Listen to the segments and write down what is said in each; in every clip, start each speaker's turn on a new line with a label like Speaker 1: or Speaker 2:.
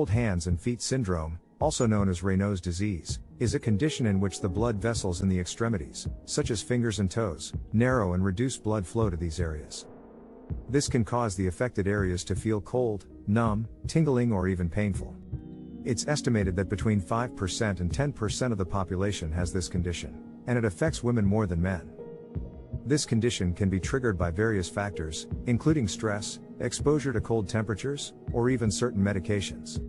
Speaker 1: Cold hands and feet syndrome, also known as Raynaud's disease, is a condition in which the blood vessels in the extremities, such as fingers and toes, narrow and reduce blood flow to these areas. This can cause the affected areas to feel cold, numb, tingling, or even painful. It's estimated that between 5% and 10% of the population has this condition, and it affects women more than men. This condition can be triggered by various factors, including stress, exposure to cold temperatures, or even certain medications.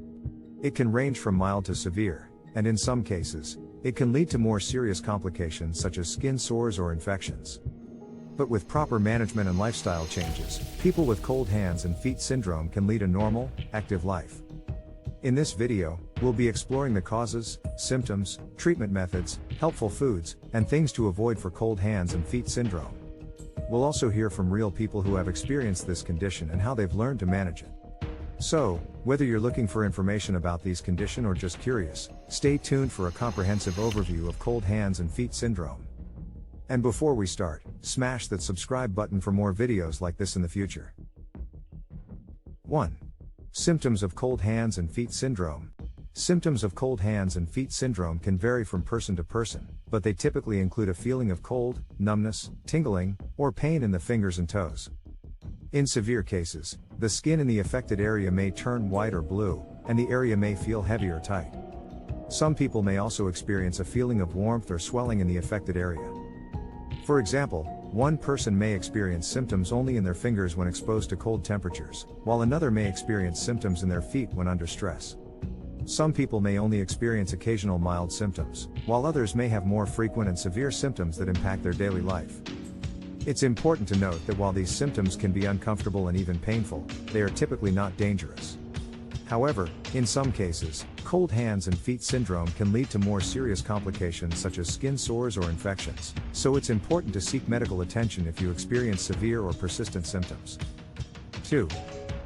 Speaker 1: It can range from mild to severe, and in some cases, it can lead to more serious complications such as skin sores or infections. But with proper management and lifestyle changes, people with cold hands and feet syndrome can lead a normal, active life. In this video, we'll be exploring the causes, symptoms, treatment methods, helpful foods, and things to avoid for cold hands and feet syndrome. We'll also hear from real people who have experienced this condition and how they've learned to manage it. So, whether you're looking for information about these conditions or just curious, stay tuned for a comprehensive overview of cold hands and feet syndrome. And before we start, smash that subscribe button for more videos like this in the future. 1. Symptoms of cold hands and feet syndrome. Symptoms of cold hands and feet syndrome can vary from person to person, but they typically include a feeling of cold, numbness, tingling, or pain in the fingers and toes. In severe cases, the skin in the affected area may turn white or blue, and the area may feel heavy or tight. Some people may also experience a feeling of warmth or swelling in the affected area. For example, one person may experience symptoms only in their fingers when exposed to cold temperatures, while another may experience symptoms in their feet when under stress. Some people may only experience occasional mild symptoms, while others may have more frequent and severe symptoms that impact their daily life. It's important to note that while these symptoms can be uncomfortable and even painful, they are typically not dangerous. However, in some cases, cold hands and feet syndrome can lead to more serious complications such as skin sores or infections, so it's important to seek medical attention if you experience severe or persistent symptoms. 2.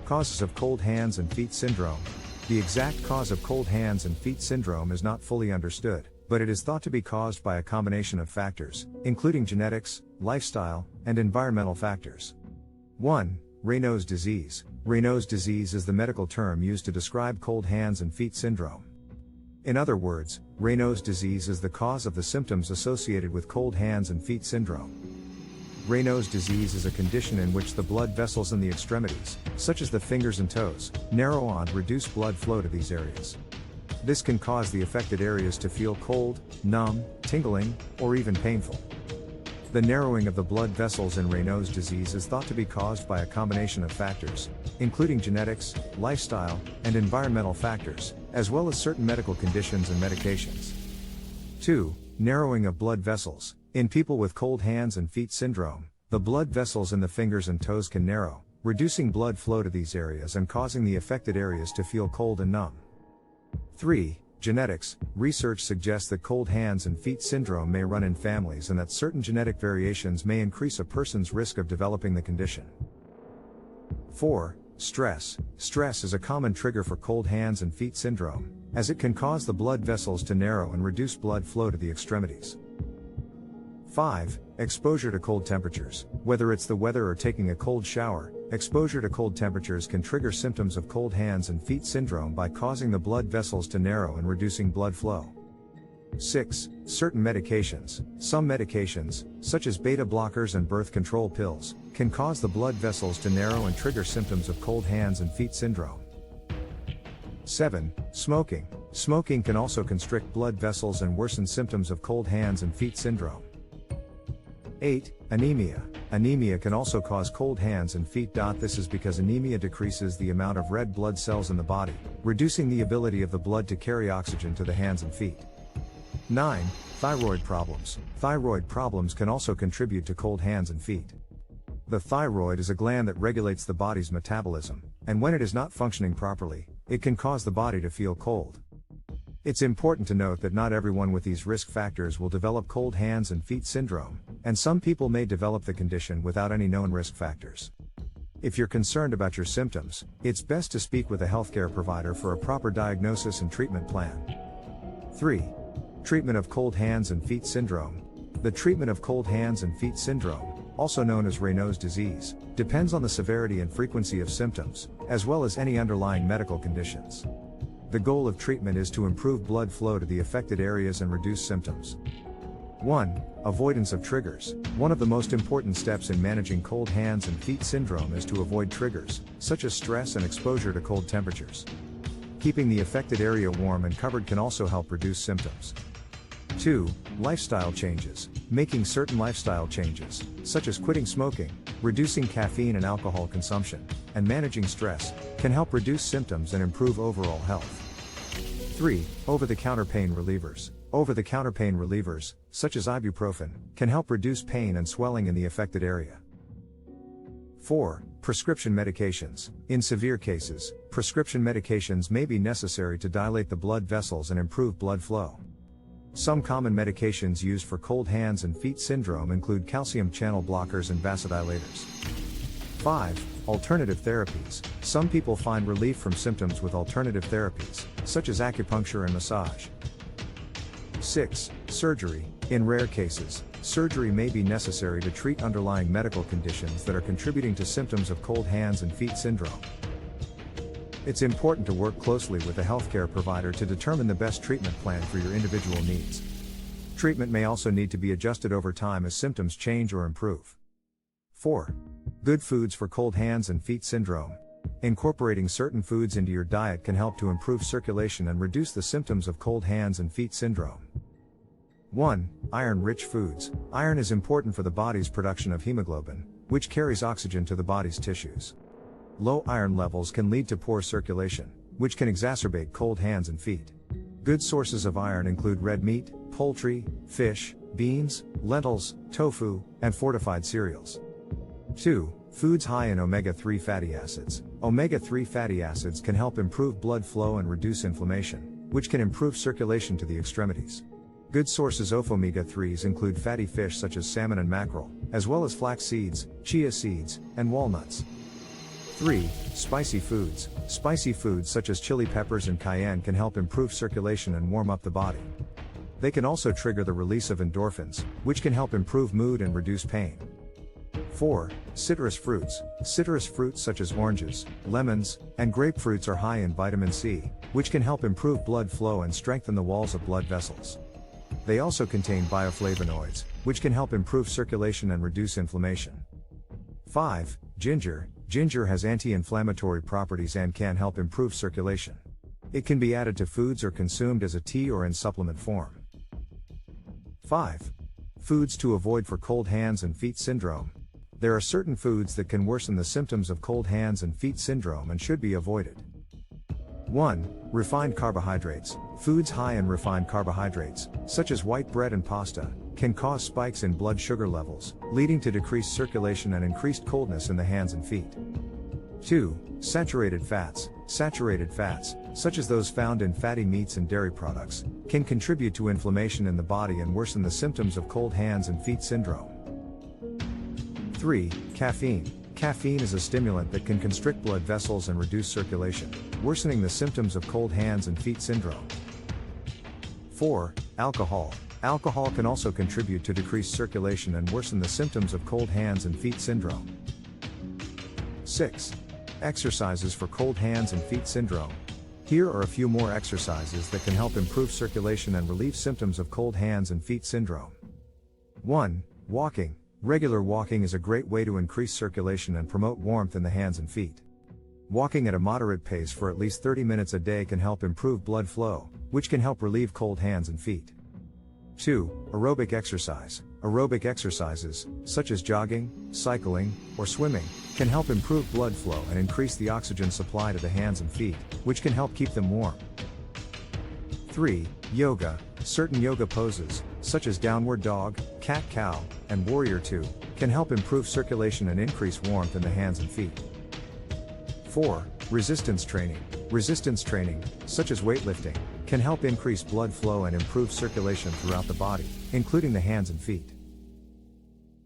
Speaker 1: Causes of cold hands and feet syndrome. The exact cause of cold hands and feet syndrome is not fully understood, but it is thought to be caused by a combination of factors, including genetics, lifestyle, and environmental factors. 1. Raynaud's disease. Raynaud's disease is the medical term used to describe cold hands and feet syndrome. In other words, Raynaud's disease is the cause of the symptoms associated with cold hands and feet syndrome. Raynaud's disease is a condition in which the blood vessels in the extremities, such as the fingers and toes, narrow and reduce blood flow to these areas. This can cause the affected areas to feel cold, numb, tingling, or even painful. The narrowing of the blood vessels in Raynaud's disease is thought to be caused by a combination of factors, including genetics, lifestyle, and environmental factors, as well as certain medical conditions and medications. 2. Narrowing of blood vessels. In people with cold hands and feet syndrome, the blood vessels in the fingers and toes can narrow, reducing blood flow to these areas and causing the affected areas to feel cold and numb. 3. Genetics. Research suggests that cold hands and feet syndrome may run in families and that certain genetic variations may increase a person's risk of developing the condition. 4. Stress. Stress is a common trigger for cold hands and feet syndrome, as it can cause the blood vessels to narrow and reduce blood flow to the extremities. 5. Exposure to cold temperatures. Whether it's the weather or taking a cold shower, exposure to cold temperatures can trigger symptoms of cold hands and feet syndrome by causing the blood vessels to narrow and reducing blood flow. 6. Certain medications. Some medications, such as beta blockers and birth control pills, can cause the blood vessels to narrow and trigger symptoms of cold hands and feet syndrome. 7. Smoking. Smoking can also constrict blood vessels and worsen symptoms of cold hands and feet syndrome. 8. Anemia. Anemia can also cause cold hands and feet. This is because anemia decreases the amount of red blood cells in the body, reducing the ability of the blood to carry oxygen to the hands and feet. 9. Thyroid problems. Thyroid problems can also contribute to cold hands and feet. The thyroid is a gland that regulates the body's metabolism, and when it is not functioning properly, it can cause the body to feel cold. It's important to note that not everyone with these risk factors will develop cold hands and feet syndrome, and some people may develop the condition without any known risk factors. If you're concerned about your symptoms, it's best to speak with a healthcare provider for a proper diagnosis and treatment plan. 3. Treatment of cold hands and feet syndrome. The treatment of cold hands and feet syndrome, also known as Raynaud's disease, depends on the severity and frequency of symptoms, as well as any underlying medical conditions. The goal of treatment is to improve blood flow to the affected areas and reduce symptoms. 1. Avoidance of triggers. One of the most important steps in managing cold hands and feet syndrome is to avoid triggers, such as stress and exposure to cold temperatures. Keeping the affected area warm and covered can also help reduce symptoms. 2. Lifestyle changes. Making certain lifestyle changes, such as quitting smoking, reducing caffeine and alcohol consumption, and managing stress, can help reduce symptoms and improve overall health. 3. Over-the-counter pain relievers. Over-the-counter pain relievers, such as ibuprofen, can help reduce pain and swelling in the affected area. 4. Prescription medications. In severe cases, prescription medications may be necessary to dilate the blood vessels and improve blood flow. Some common medications used for cold hands and feet syndrome include calcium channel blockers and vasodilators. 5. Alternative therapies. Some people find relief from symptoms with alternative therapies, such as acupuncture and massage. 6. Surgery. In rare cases, surgery may be necessary to treat underlying medical conditions that are contributing to symptoms of cold hands and feet syndrome. It's important to work closely with a healthcare provider to determine the best treatment plan for your individual needs. Treatment may also need to be adjusted over time as symptoms change or improve. 4. Good foods for cold hands and feet syndrome. Incorporating certain foods into your diet can help to improve circulation and reduce the symptoms of cold hands and feet syndrome. 1. Iron-rich foods. Iron is important for the body's production of hemoglobin, which carries oxygen to the body's tissues. Low iron levels can lead to poor circulation, which can exacerbate cold hands and feet. Good sources of iron include red meat, poultry, fish, beans, lentils, tofu, and fortified cereals. 2. Foods high in omega-3 fatty acids. Omega-3 fatty acids can help improve blood flow and reduce inflammation, which can improve circulation to the extremities. Good sources of omega-3s include fatty fish such as salmon and mackerel, as well as flax seeds, chia seeds, and walnuts. 3. Spicy foods. Spicy foods such as chili peppers and cayenne can help improve circulation and warm up the body. They can also trigger the release of endorphins, which can help improve mood and reduce pain. 4. Citrus fruits. Citrus fruits such as oranges, lemons, and grapefruits are high in vitamin C, which can help improve blood flow and strengthen the walls of blood vessels. They also contain bioflavonoids, which can help improve circulation and reduce inflammation. 5. Ginger. Ginger has anti-inflammatory properties and can help improve circulation. It can be added to foods or consumed as a tea or in supplement form. 5. Foods to avoid for cold hands and feet syndrome. There are certain foods that can worsen the symptoms of cold hands and feet syndrome and should be avoided. 1. Refined carbohydrates. Foods high in refined carbohydrates, such as white bread and pasta, can cause spikes in blood sugar levels, leading to decreased circulation and increased coldness in the hands and feet. 2. Saturated fats. Saturated fats, such as those found in fatty meats and dairy products, can contribute to inflammation in the body and worsen the symptoms of cold hands and feet syndrome. 3. Caffeine. Caffeine is a stimulant that can constrict blood vessels and reduce circulation, worsening the symptoms of cold hands and feet syndrome. 4. Alcohol. Alcohol can also contribute to decreased circulation and worsen the symptoms of cold hands and feet syndrome. 6. Exercises for cold hands and feet syndrome. Here are a few more exercises that can help improve circulation and relieve symptoms of cold hands and feet syndrome. 1. Walking. Regular walking is a great way to increase circulation and promote warmth in the hands and feet. Walking at a moderate pace for at least 30 minutes a day can help improve blood flow, which can help relieve cold hands and feet. 2. Aerobic exercise. Aerobic exercises, such as jogging, cycling, or swimming, can help improve blood flow and increase the oxygen supply to the hands and feet, which can help keep them warm. 3. Yoga. Certain yoga poses, such as downward dog, cat-cow, and warrior two, can help improve circulation and increase warmth in the hands and feet. 4. Resistance training. Resistance training, such as weightlifting, can help increase blood flow and improve circulation throughout the body, including the hands and feet.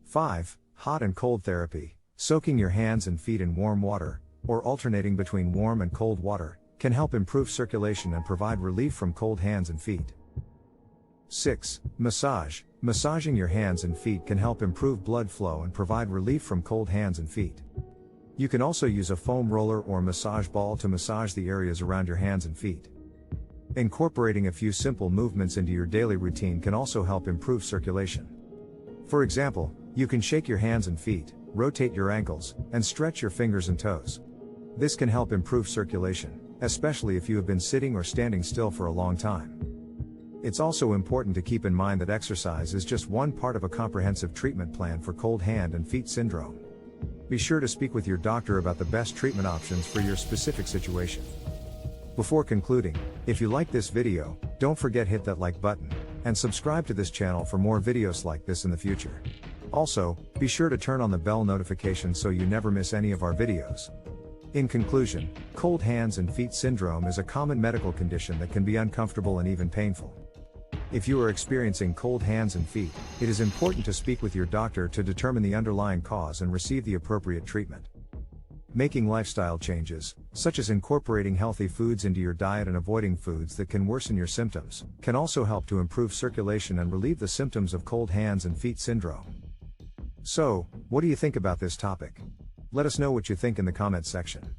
Speaker 1: 5. Hot and cold therapy. Soaking your hands and feet in warm water, or alternating between warm and cold water, can help improve circulation and provide relief from cold hands and feet. 6. Massage. Massaging your hands and feet can help improve blood flow and provide relief from cold hands and feet. You can also use a foam roller or massage ball to massage the areas around your hands and feet. Incorporating a few simple movements into your daily routine can also help improve circulation. For example, you can shake your hands and feet, rotate your ankles, and stretch your fingers and toes. This can help improve circulation, especially if you have been sitting or standing still for a long time. It's also important to keep in mind that exercise is just one part of a comprehensive treatment plan for cold hand and feet syndrome. Be sure to speak with your doctor about the best treatment options for your specific situation. Before concluding, if you like this video, don't forget hit that like button, and subscribe to this channel for more videos like this in the future. Also, be sure to turn on the bell notification so you never miss any of our videos. In conclusion, cold hands and feet syndrome is a common medical condition that can be uncomfortable and even painful. If you are experiencing cold hands and feet, it is important to speak with your doctor to determine the underlying cause and receive the appropriate treatment. Making lifestyle changes, such as incorporating healthy foods into your diet and avoiding foods that can worsen your symptoms, can also help to improve circulation and relieve the symptoms of cold hands and feet syndrome. So, what do you think about this topic? Let us know what you think in the comments section.